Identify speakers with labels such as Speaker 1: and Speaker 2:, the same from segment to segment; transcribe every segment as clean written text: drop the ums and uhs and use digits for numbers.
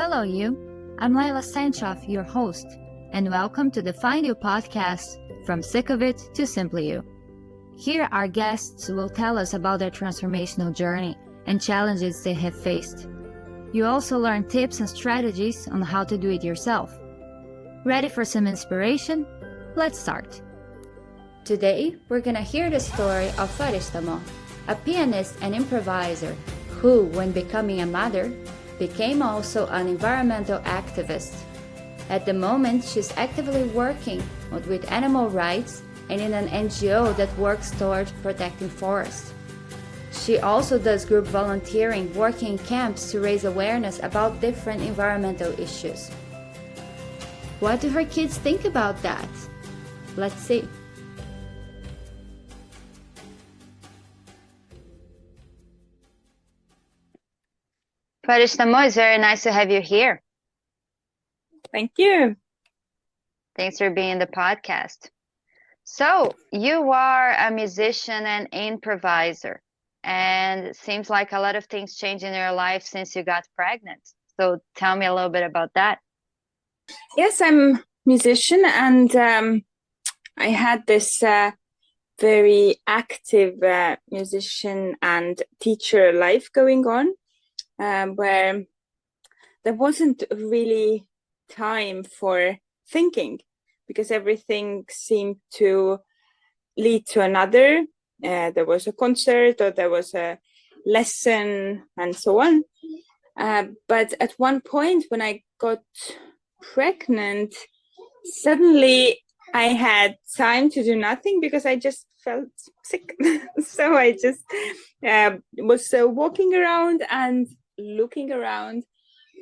Speaker 1: Hello, you. I'm Laila Stancioff, your host, and welcome to the Find You podcast, From Sick of It to Simply You. Here, our guests will tell us about their transformational journey and challenges they have faced. You also learn tips and strategies on how to do it yourself. Ready for some inspiration? Let's start. Today, we're gonna hear the story of Farištamo, a pianist and improviser who, when becoming a mother, became also an environmental activist. At the moment, she's actively working with animal rights and in an NGO that works towards protecting forests. She also does group volunteering, working in camps to raise awareness about different environmental issues. What do her kids think about that? Let's see. Farištamo, it's very nice to have you here.
Speaker 2: Thank you.
Speaker 1: Thanks for being in the podcast. So, you are a musician and improviser, and it seems like a lot of things changed in your life since you got pregnant. So, tell me a little bit about that.
Speaker 2: Yes, I'm a musician, and I had this very active musician and teacher life going on, where there wasn't really time for thinking because everything seemed to lead to another. There was a concert or there was a lesson and so on. But at one point when I got pregnant, suddenly I had time to do nothing because I just felt sick. So I just was walking around and looking around.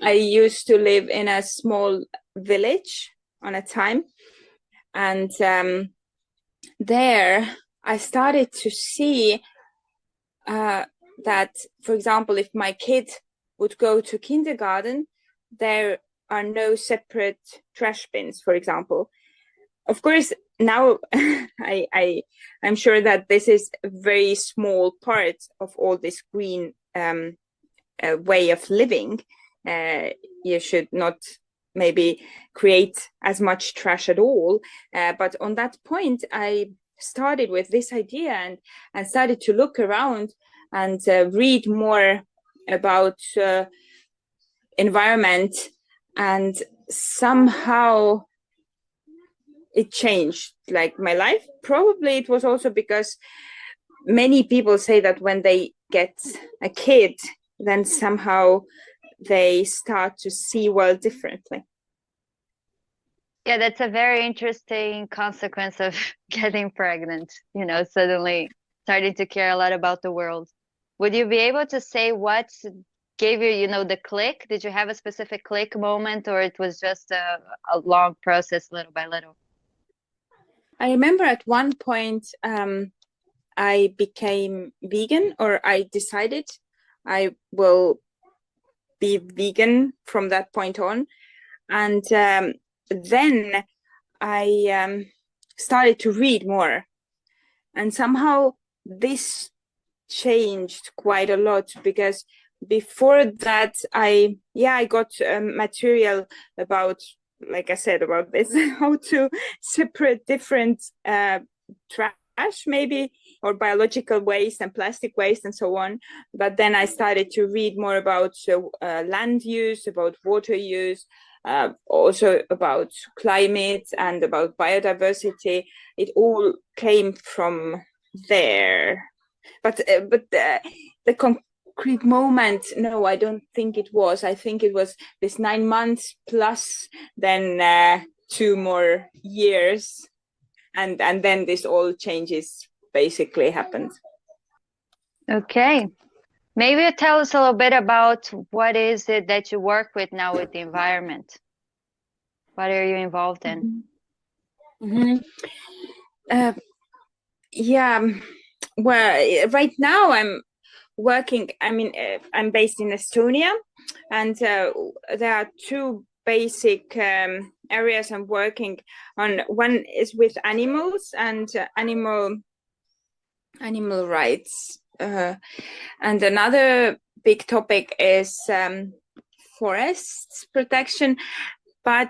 Speaker 2: I used to live in a small village on a time, and there I started to see that, for example, if my kid would go to kindergarten, there are no separate trash bins, for example. Of course, now I'm sure that this is a very small part of all this green way of living. You should not maybe create as much trash at all. But on that point, I started with this idea and started to look around and read more about environment, and somehow it changed like my life. Probably it was also because many people say that when they get a kid, then somehow they start to see world differently.
Speaker 1: Yeah, that's a very interesting consequence of getting pregnant, suddenly starting to care a lot about the world. Would you be able to say what gave you, the click? Did you have a specific click moment, or it was just a long process little by little?
Speaker 2: I remember at one point I became vegan, or I decided I will be vegan from that point on. And then I started to read more. And somehow this changed quite a lot, because before that I got material about, like I said, about this, how to separate different trash maybe, or biological waste and plastic waste and so on. But then I started to read more about land use, about water use, also about climate and about biodiversity. It all came from there. But the concrete moment, no, I don't think it was. I think it was this 9 months plus then 2 more years. And then this all changes basically happened.
Speaker 1: Okay. Maybe you tell us a little bit about what is it that you work with now with the environment? What are you involved in?
Speaker 2: Mm-hmm. Well, right now I'm working, I'm based in Estonia, and there are 2 basic areas I'm working on. One is with animals and animal rights, and another big topic is forests protection, but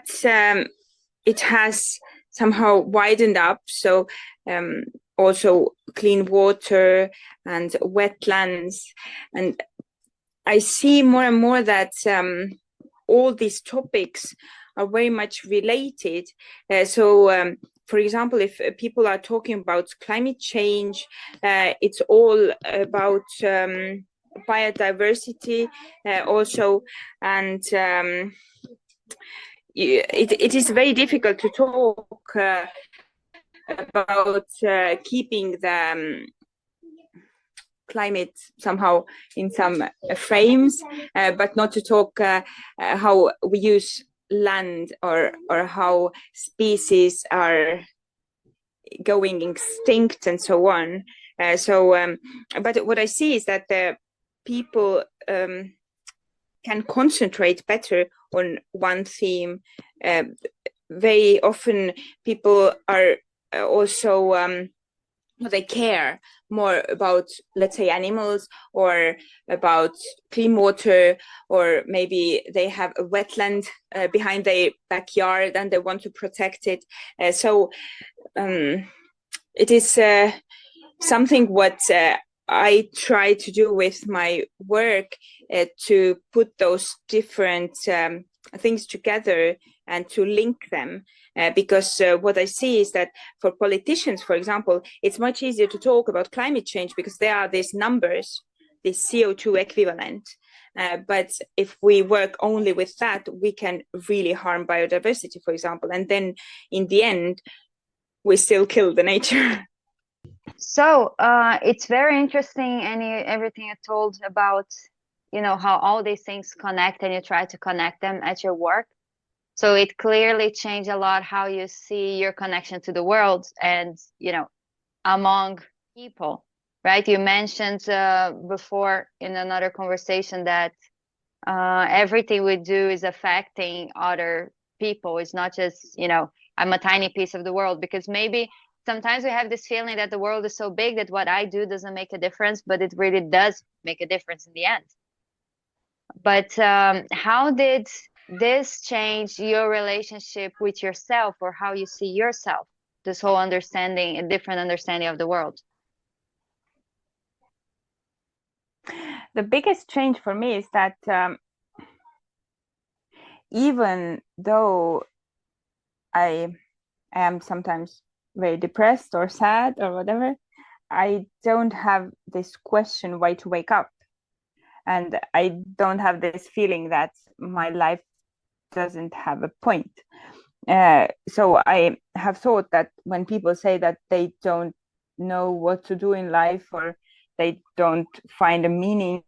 Speaker 2: it has somehow widened up. So also clean water and wetlands. And I see more and more that all these topics are very much related. For example, if people are talking about climate change, it's all about biodiversity also, and it is very difficult to talk about keeping the climate somehow in some frames, but not to talk how we use land or how species are going extinct and so on. But what I see is that the people can concentrate better on one theme. Very often people are also they care more about, let's say, animals, or about clean water, or maybe they have a wetland behind their backyard and they want to protect it. It is something what I try to do with my work, to put those different things together and to link them. Because what I see is that for politicians, for example, it's much easier to talk about climate change because there are these numbers, this CO2 equivalent. But if we work only with that, we can really harm biodiversity, for example. And then in the end, we still kill the nature.
Speaker 1: So it's very interesting, and everything you told about, how all these things connect, and you try to connect them at your work. So it clearly changed a lot how you see your connection to the world and, among people, right? You mentioned before in another conversation that everything we do is affecting other people. It's not just, I'm a tiny piece of the world, because maybe sometimes we have this feeling that the world is so big that what I do doesn't make a difference, but it really does make a difference in the end. But how did this change your relationship with yourself, or how you see yourself, this whole understanding, a different understanding of the world?
Speaker 2: The biggest change for me is that even though I am sometimes very depressed or sad or whatever, I don't have this question why to wake up. And I don't have this feeling that my life doesn't have a point. So I have thought that when people say that they don't know what to do in life, or they don't find a meaning,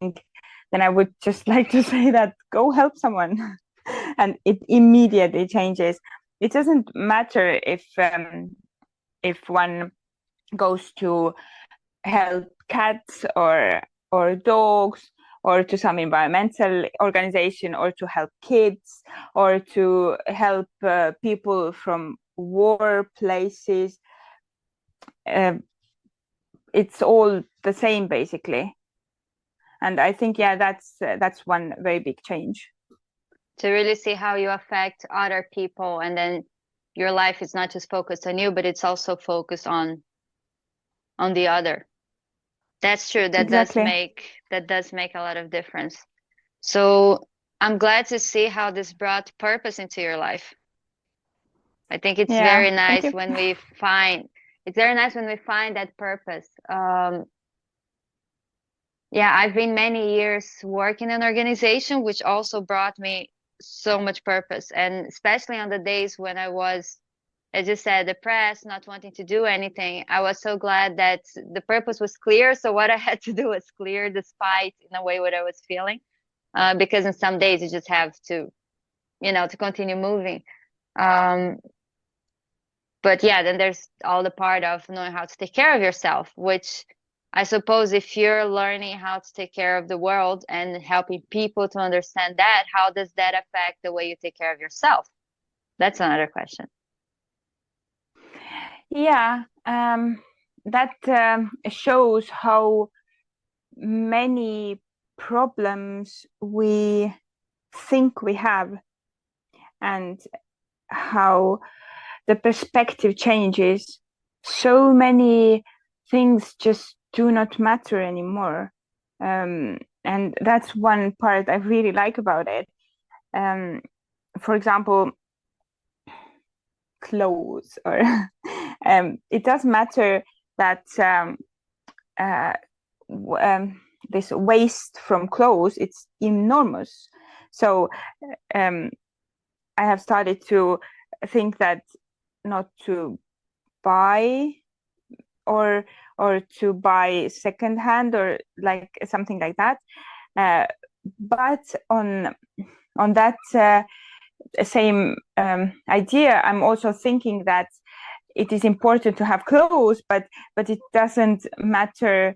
Speaker 2: then I would just like to say that go help someone. And it immediately changes. It doesn't matter if one goes to help cats or dogs, or to some environmental organization, or to help kids, or to help people from war places. It's all the same, basically. And I think, that's one very big change.
Speaker 1: To really see how you affect other people, and then your life is not just focused on you, but it's also focused on the other. That's true. That
Speaker 2: Exactly.
Speaker 1: does make a lot of difference. So I'm glad to see how this brought purpose into your life. I think it's very nice when we find that purpose. I've been many years working in an organization, which also brought me so much purpose. And especially on the days when I was, as you said, depressed, not wanting to do anything, I was so glad that the purpose was clear. So what I had to do was clear, despite, in a way, what I was feeling. Because in some days you just have to, to continue moving. But then there's all the part of knowing how to take care of yourself, which I suppose if you're learning how to take care of the world and helping people to understand that, how does that affect the way you take care of yourself? That's another question.
Speaker 2: Yeah, that shows how many problems we think we have, and how the perspective changes. So many things just do not matter anymore. And that's one part I really like about it. For example, clothes, or it does matter that this waste from clothes, it's enormous. So I have started to think that not to buy, or to buy secondhand, or like something like that. But on that same idea, I'm also thinking that it is important to have clothes, but it doesn't matter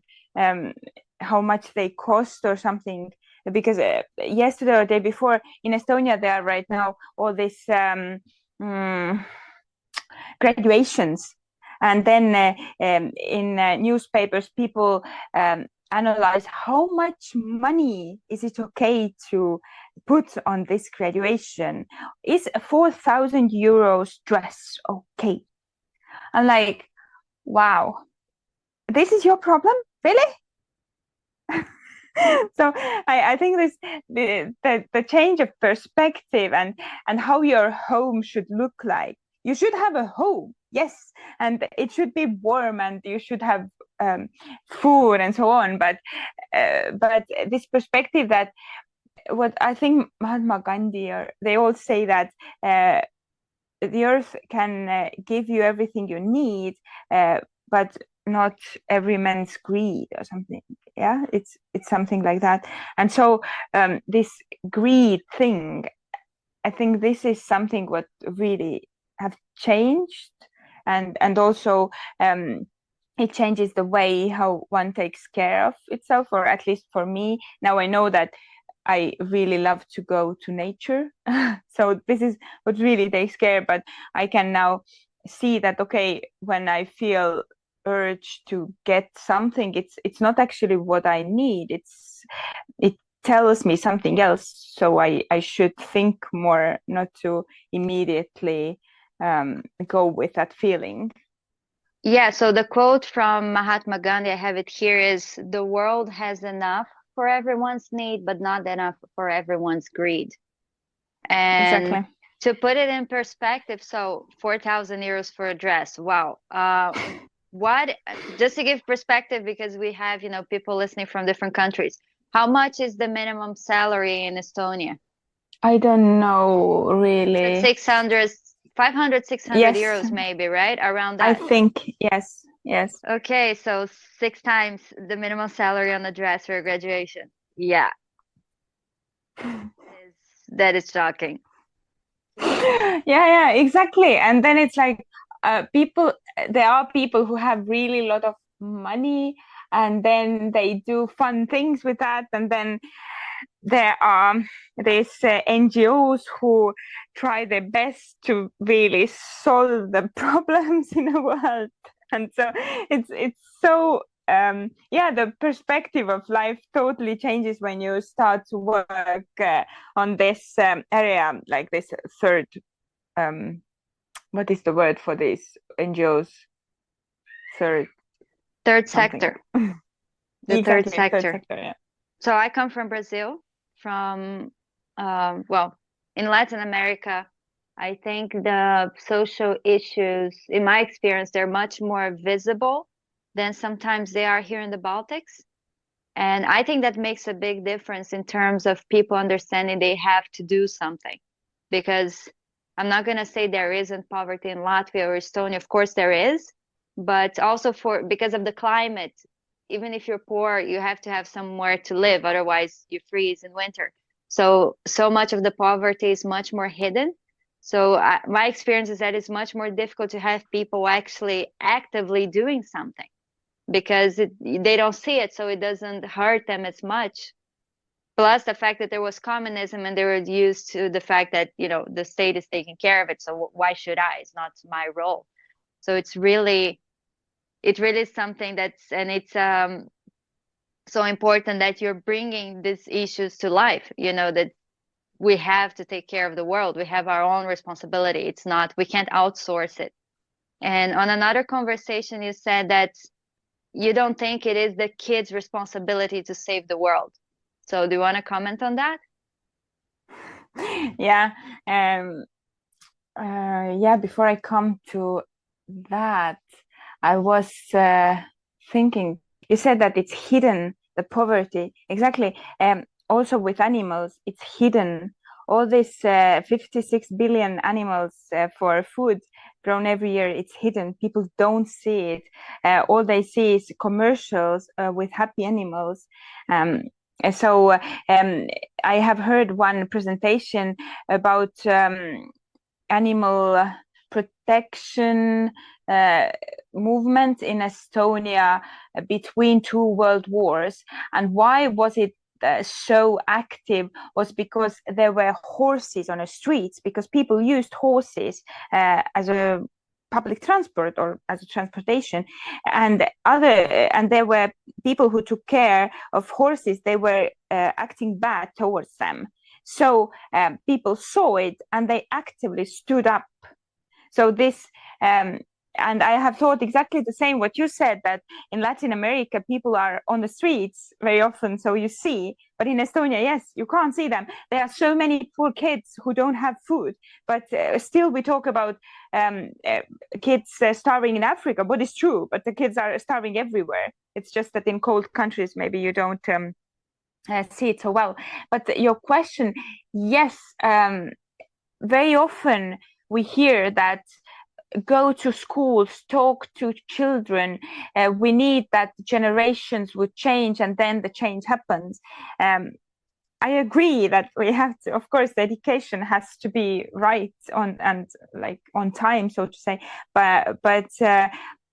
Speaker 2: how much they cost or something, because yesterday or day before in Estonia, there are right now all these graduations, and then in newspapers people analyze how much money is it okay to put on this graduation. Is a 4,000 euros dress okay? I'm like, wow, this is your problem, really? So I think this the change of perspective, and how your home should look like. You should have a home, yes, and it should be warm, and you should have food and so on. But this perspective, that what I think Mahatma Gandhi, or they all say that the earth can give you everything you need, but not every man's greed or something. Yeah, it's something like that. And so this greed thing, I think this is something what really have changed, and also it changes the way how one takes care of itself, or at least for me now. I know that I really love to go to nature. So this is what really takes care. But I can now see that, okay, when I feel urge to get something, it's not actually what I need. It tells me something else. So I should think more, not to immediately go with that feeling.
Speaker 1: Yeah, so the quote from Mahatma Gandhi, I have it here, is the world has enough for everyone's need, but not enough for everyone's greed. And
Speaker 2: Exactly.
Speaker 1: to put it in perspective, so 4,000 euros for a dress, wow. What, just to give perspective, because we have, people listening from different countries, how much is the minimum salary in Estonia?
Speaker 2: I don't know, really.
Speaker 1: 600, 500, 600
Speaker 2: Yes.
Speaker 1: euros maybe, right? Around
Speaker 2: I
Speaker 1: that.
Speaker 2: think, yes.
Speaker 1: Okay, so 6 times the minimum salary on a dress for a graduation. Yeah. That is shocking.
Speaker 2: Yeah, exactly. And then it's like there are people who have really a lot of money, and then they do fun things with that. And then there are these NGOs who try their best to really solve the problems in the world. And so it's so the perspective of life totally changes when you start to work on this area, like this third what is the word for these NGOs? Third
Speaker 1: sector. The
Speaker 2: exactly,
Speaker 1: third sector.
Speaker 2: Third sector, yeah.
Speaker 1: So I come from Brazil, from in Latin America. I think the social issues, in my experience, they're much more visible than sometimes they are here in the Baltics. And I think that makes a big difference in terms of people understanding they have to do something. Because I'm not going to say there isn't poverty in Latvia or Estonia. Of course there is. But also because of the climate, even if you're poor, you have to have somewhere to live. Otherwise, you freeze in winter. So much of the poverty is much more hidden. So my experience is that it's much more difficult to have people actually actively doing something, because they don't see it, so it doesn't hurt them as much. Plus the fact that there was communism, and they were used to the fact that the state is taking care of it, so why should I? It's not my role. So it's really something it's so important that you're bringing these issues to life, that we have to take care of the world. We have our own responsibility. It's not, we can't outsource it. And on another conversation, you said that you don't think it is the kids' responsibility to save the world. So do you want to comment on that?
Speaker 2: Yeah. Yeah, before I come to that, I was thinking, you said that it's hidden, the poverty. Exactly. Also with animals, it's hidden. All these 56 billion animals for food grown every year, it's hidden. People don't see it. All they see is commercials with happy animals. So I have heard one presentation about animal protection movement in Estonia between two world wars. And why was it so active was because there were horses on the streets, because people used horses as a public transport or as a transportation, and there were people who took care of horses. They were acting bad towards them. So people saw it and they actively stood up. So this, and I have thought exactly the same what you said, that in Latin America, people are on the streets very often, so you see, but in Estonia, yes, you can't see them. There are so many poor kids who don't have food, but still we talk about kids starving in Africa, but it's true, but the kids are starving everywhere. It's just that in cold countries, maybe you don't see it so well. But your question, yes, very often we hear that go to schools, talk to children. We need that generations would change, and then the change happens. I agree that we have to, of course, the education has to be right on and like on time, so to say. But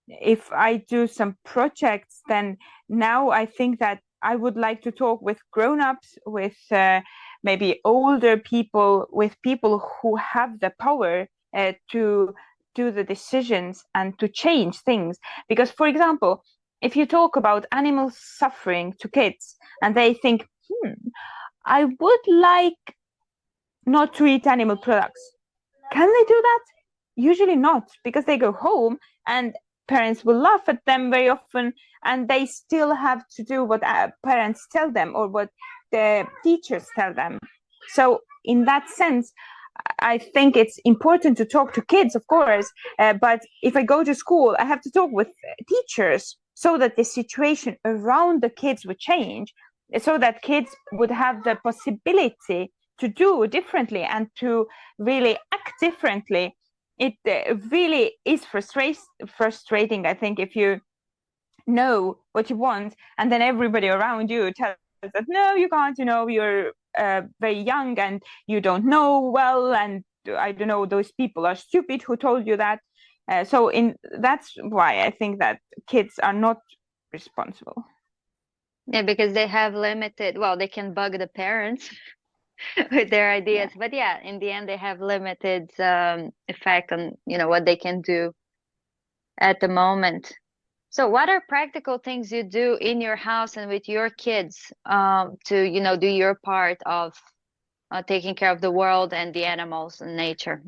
Speaker 2: if I do some projects, then now I think that I would like to talk with grown-ups, with maybe older people, with people who have the power to do the decisions and to change things. Because, for example, if you talk about animals suffering to kids and they think, I would like not to eat animal products. Can they do that? Usually not, because they go home and parents will laugh at them very often, and they still have to do what parents tell them or what the teachers tell them. So in that sense, I think it's important to talk to kids, of course, but if I go to school, I have to talk with teachers so that the situation around the kids would change, so that kids would have the possibility to do differently and to really act differently. It really is frustrating, I think, if you know what you want and then everybody around you tells that no, you can't, you're very young and you don't know well, and I don't know, those people are stupid who told you that. That's why I think that kids are not responsible.
Speaker 1: Yeah, because they have limited, well, they can bug the parents with their ideas, but yeah, in the end, they have limited effect on, what they can do at the moment. So what are practical things you do in your house and with your kids to, do your part of taking care of the world and the animals and nature?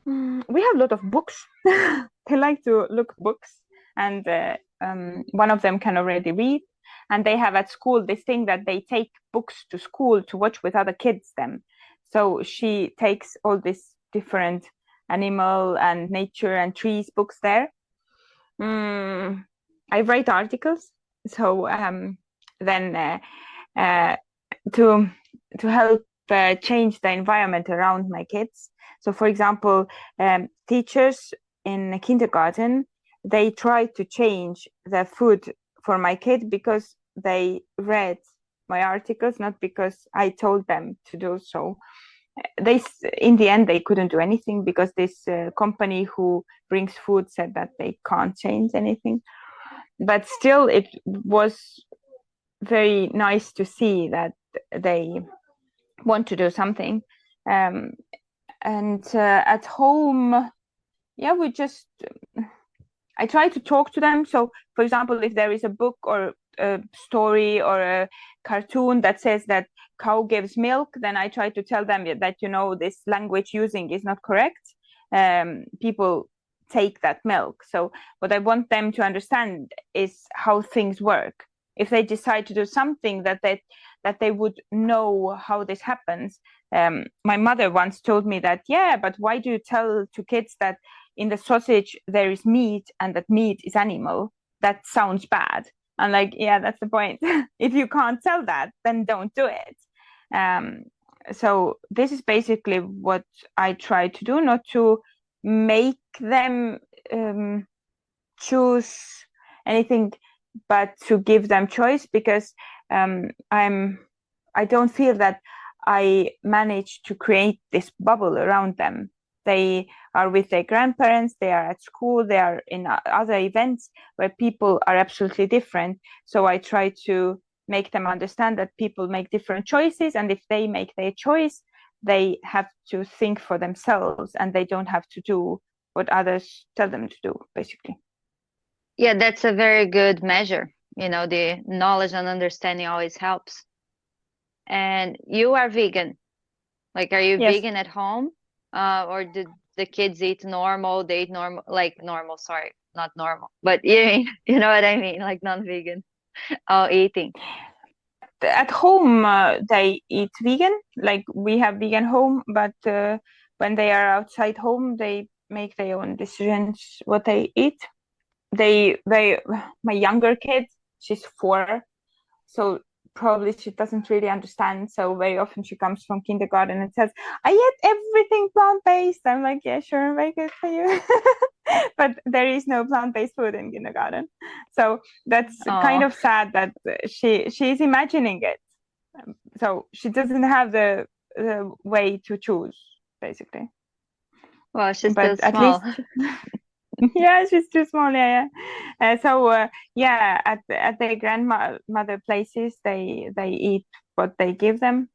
Speaker 2: We have a lot of books. They like to look books, and one of them can already read. And they have at school this thing that they take books to school to watch with other kids then. So she takes all these different animal and nature and trees books there. I write articles. So then to help change the environment around my kids. So, for example, teachers in kindergarten, they try to change the food for my kid because they read my articles, not because I told them to do so. In the end, they couldn't do anything because this company who brings food said that they can't change anything. But still, it was very nice to see that they want to do something. And at home, yeah, I try to talk to them. So, for example, if there is a book or a story or a cartoon that says that cow gives milk, then I try to tell them that, this language using is not correct. People take that milk. So what I want them to understand is how things work. If they decide to do something that they would know how this happens. My mother once told me that, but why do you tell to kids that in the sausage there is meat and that meat is animal? That sounds bad. I'm like, that's the point. If you can't tell that, then don't do it. So this is basically what I try to do, not to make them choose anything, but to give them choice, because I don't feel that I manage to create this bubble around them. They are with their grandparents, they are at school, they are in other events where people are absolutely different. So I try to make them understand that people make different choices, and if they make their choice, they have to think for themselves, and they don't have to do what others tell them to do, basically.
Speaker 1: Yeah, that's a very good measure. The knowledge and understanding always helps. And you are vegan. Like, are you
Speaker 2: Yes.
Speaker 1: vegan at home? Or did the kids eat normal? They eat normal, like normal, sorry, not normal. But you know what I mean, like non-vegan eating.
Speaker 2: At home, they eat vegan. Like, we have vegan home, but when they are outside home, they make their own decisions what they eat. My younger kid, she's 4, so probably she doesn't really understand. So very often she comes from kindergarten and says, I eat everything plant-based. I'm like, yeah, sure, very good for you. But there is no plant-based food in kindergarten. So that's kind of sad that she's imagining it. So she doesn't have the way to choose, basically.
Speaker 1: Well, she's
Speaker 2: But
Speaker 1: still
Speaker 2: at
Speaker 1: small.
Speaker 2: yeah, she's too small. At their grandmother places, they eat what they give them,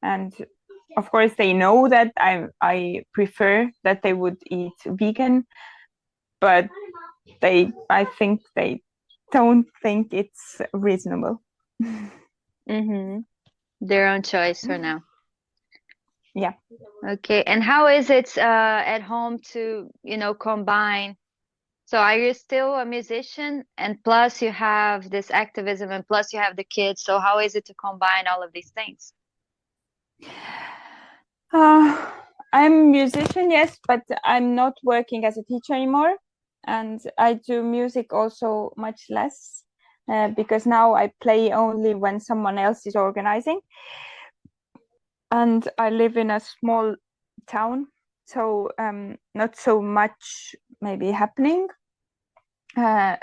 Speaker 2: and of course they know that I prefer that they would eat vegan, but I think they don't think it's reasonable.
Speaker 1: Mm-hmm. Their own choice for now.
Speaker 2: Yeah.
Speaker 1: Okay, and how is it at home to, combine? So are you still a musician, and plus you have this activism, and plus you have the kids? So how is it to combine all of these things?
Speaker 2: I'm a musician, yes, but I'm not working as a teacher anymore, and I do music also much less because now I play only when someone else is organizing. And I live in a small town, so not so much maybe happening. I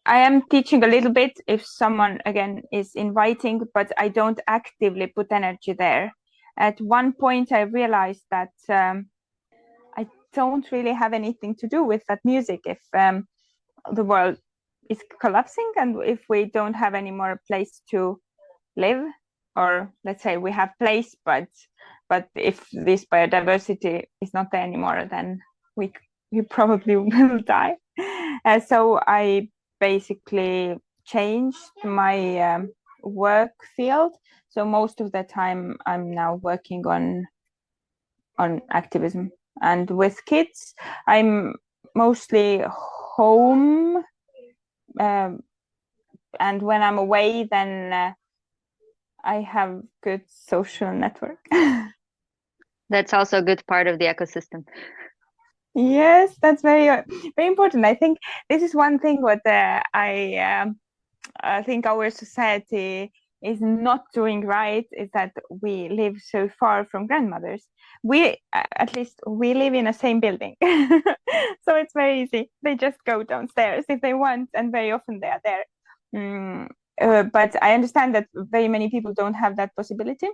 Speaker 2: am teaching a little bit if someone again is inviting, but I don't actively put energy there. At one point, I realized that I don't really have anything to do with that music if the world is collapsing and if we don't have any more place to live, or let's say we have place, but if this biodiversity is not there anymore, then we probably will die. So I basically changed my work field. So most of the time I'm now working on activism, and with kids I'm mostly home, and when I'm away, then I have good social network.
Speaker 1: That's also a good part of the ecosystem.
Speaker 2: Yes, that's very very important. I think this is one thing what I think our society is not doing right, is that we live so far from grandmothers. We at least we live in the same building, so it's very easy. They just go downstairs if they want, and very often they are there. But I understand that very many people don't have that possibility.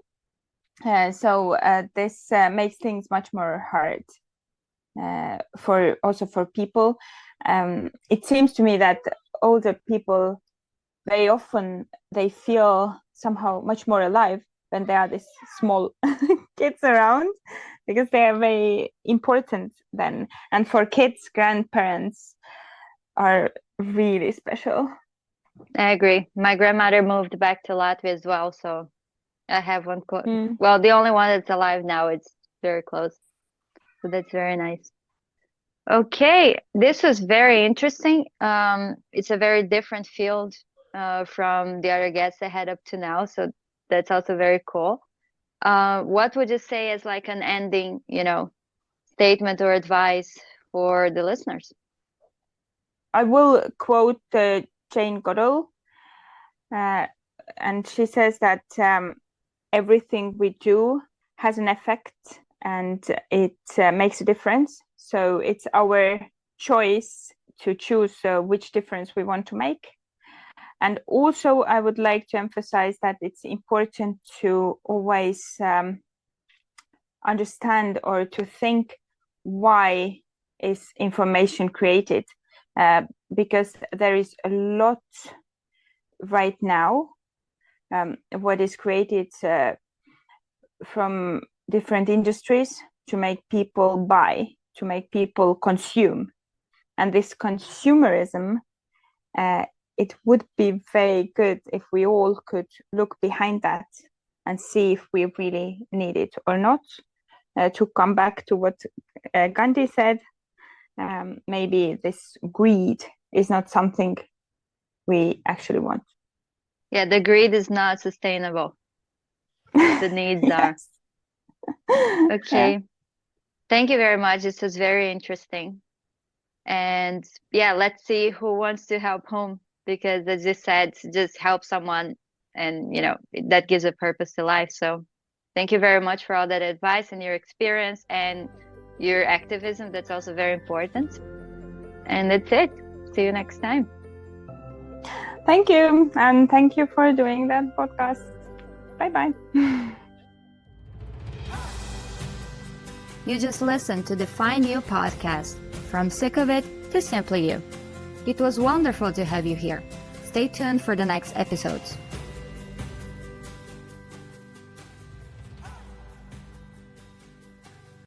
Speaker 2: So this makes things much more hard for people. It seems to me that older people, very often they feel somehow much more alive when there are these small kids around, because they are very important then. And for kids, grandparents are really special.
Speaker 1: I agree. My grandmother moved back to Latvia as well, so I have one.
Speaker 2: Mm.
Speaker 1: Well, the only one that's alive now. It's very close, so that's very nice. Okay, this was very interesting. It's a very different field from the other guests I had up to now, so that's also very cool. What would you say is like an ending, statement or advice for the listeners?
Speaker 2: I will quote Jane Goodall, and she says that everything we do has an effect and it makes a difference. So it's our choice to choose which difference we want to make. And also, I would like to emphasize that it's important to always understand or to think why is information created, because there is a lot right now what is created from different industries to make people buy, to make people consume. And this consumerism, it would be very good if we all could look behind that and see if we really need it or not. To come back to what Gandhi said, maybe this greed is not something we actually want.
Speaker 1: Yeah, the greed is not sustainable. The needs are. Okay. Yeah. Thank you very much. This was very interesting. And yeah, let's see who wants to help whom, because as you said, just help someone and, that gives a purpose to life. So thank you very much for all that advice and your experience and your activism. That's also very important. And that's it. See you next time.
Speaker 2: Thank you. And thank you for doing that podcast. Bye-bye.
Speaker 1: You just listened to the Find You podcast, from Sick of It to Simply You. It was wonderful to have you here. Stay tuned for the next episodes.